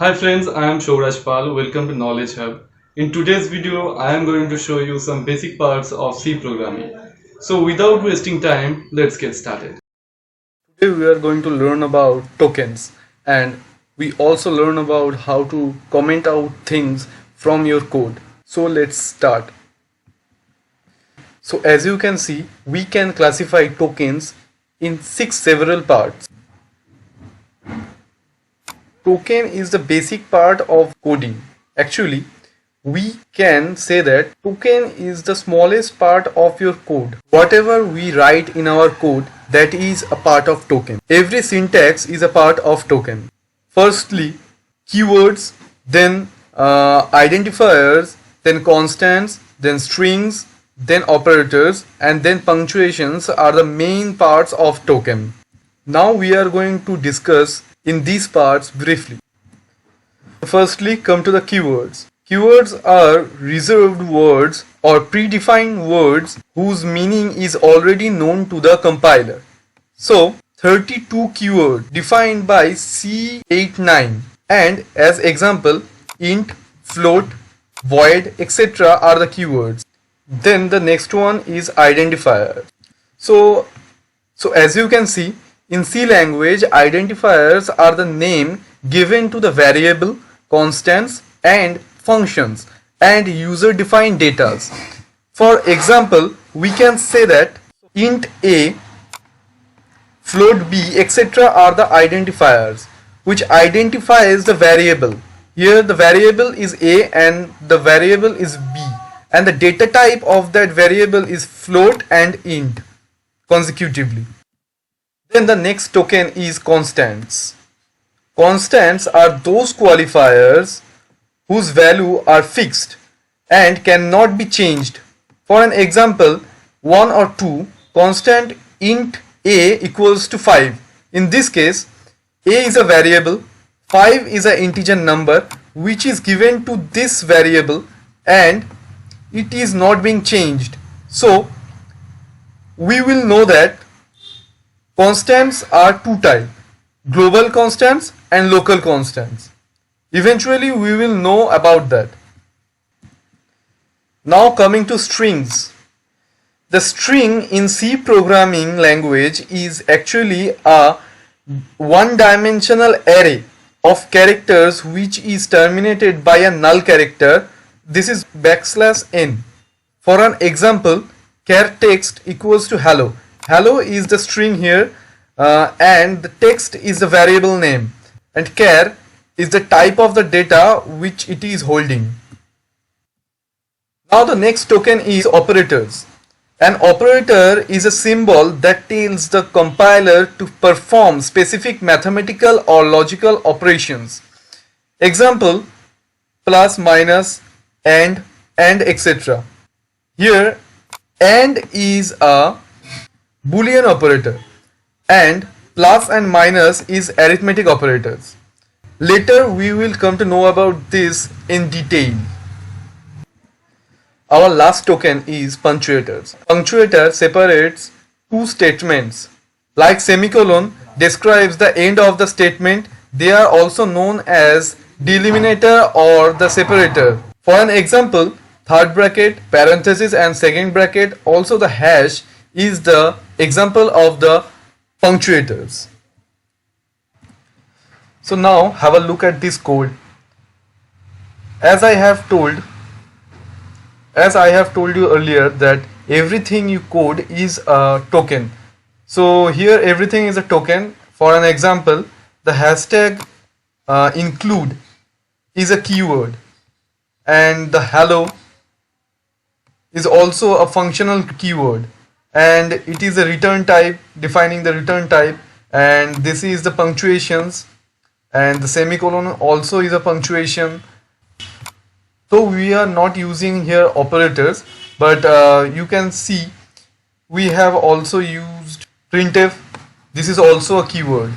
Hi friends, I am Shovraj Pal. Welcome to Knowledge Hub. In today's video, I am going to show you some basic parts of C programming. So without wasting time, let's get started. Today we are going to learn about tokens, and we also learn about how to comment out things from your code. So let's start. So as you can see, we can classify tokens in six several parts. Token is the basic part of coding. Actually, we can say that token is the smallest part of your code. Whatever we write in our code, that is a part of token. Every syntax is a part of token. Firstly, keywords, then identifiers, then constants, then strings, then operators, and then punctuations are the main parts of token. Now we are going to discuss in these parts briefly. Firstly, come to the keywords. Keywords are reserved words or predefined words whose meaning is already known to the compiler. So, 32 keywords defined by C89, and as example, int, float, void, etc. are the keywords. Then the next one is identifier. So as you can see, in C language, identifiers are the name given to the variable, constants, and functions and user defined data. For example, we can say that int a, float b, etc. are the identifiers which identifies the variable. Here the variable is a and the variable is b, and the data type of that variable is float and int consecutively. Then the next token is constants. Constants are those qualifiers whose value are fixed and cannot be changed. For an example, 1 or 2, constant int a equals to 5. In this case, a is a variable, 5 is an integer number which is given to this variable and it is not being changed. So we will know that constants are two types, global constants and local constants. Eventually we will know about that. Now coming to strings. The string in C programming language is actually a one-dimensional array of characters which is terminated by a null character. This is \n. For an example, char text equals to hello. Hello is the string here and the text is the variable name, and char is the type of the data which it is holding. Now the next token is operators. An operator is a symbol that tells the compiler to perform specific mathematical or logical operations. Example, plus, minus, and etc. Here AND is a Boolean operator and plus and minus is arithmetic operators. Later we will come to know about this in detail. Our last token is punctuators. Punctuator separates two statements. Like semicolon describes the end of the statement, they are also known as delimiter or the separator. For an example, third bracket, parenthesis and second bracket, also the hash is the example of the punctuators. So now have a look at this code. As I have told you earlier that everything you code is a token. So here everything is a token. For an example, the hashtag include is a keyword, and the hello is also a functional keyword, and it is a return type, defining the return type, and this is the punctuations, and the semicolon also is a punctuation. So we are not using here operators, but you can see we have also used printf. This is also a keyword.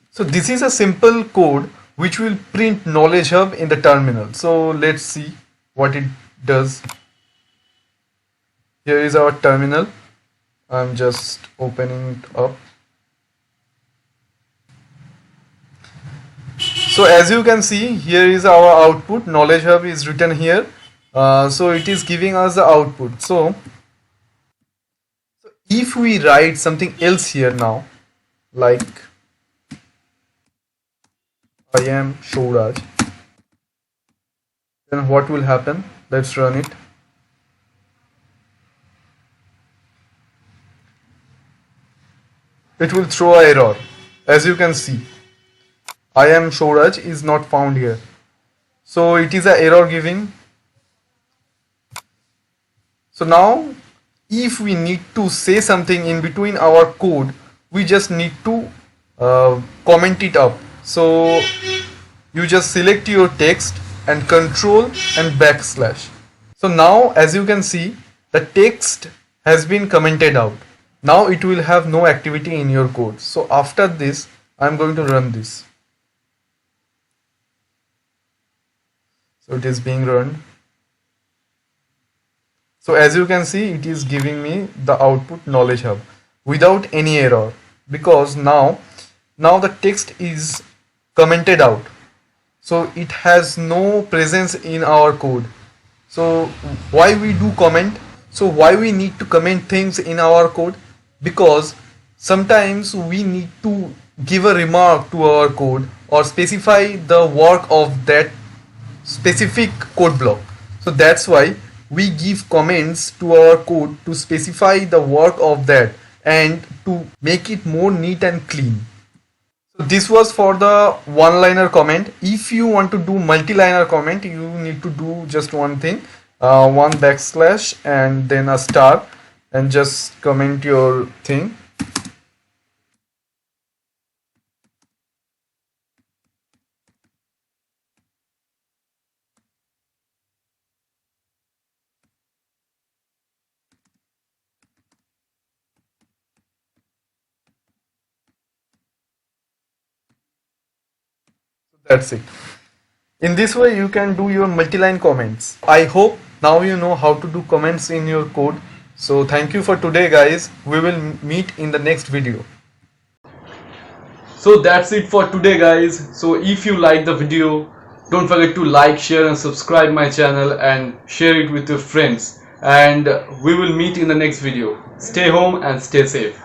So this is a simple code which will print Knowledge Hub in the terminal. So let's see what it does. Here is our terminal. I'm just opening it up. So as you can see, here is our output. Knowledge hub is written here. So it is giving us the output. So if we write something else here now, like I am Shouraj, then what will happen? Let's run it. It will throw an error. As you can see, I am Shouraj is not found here. So it is an error giving. So now if we need to say something in between our code, we just need to comment it up. So you just select your text and control and backslash. So now as you can see, the text has been commented out. Now it will have no activity in your code. So after this, I'm going to run this. So it is being run. So as you can see, it is giving me the output knowledge hub without any error, because now the text is commented out. So it has no presence in our code. So why we do comment? So why we need to comment things in our code? Because sometimes we need to give a remark to our code or specify the work of that specific code block. So that's why we give comments to our code to specify the work of that and to make it more neat and clean. So this was for the one-liner comment. If you want to do multi-liner comment, you need to do just one thing, one backslash and then a star, and just comment your thing. That's it. In this way you can do your multi-line comments. I hope now you know how to do comments in your code. So thank you for today guys. We will meet in the next video. So that's it for today guys. So if you like the video, don't forget to like, share and subscribe my channel and share it with your friends. And we will meet in the next video. Stay home and stay safe.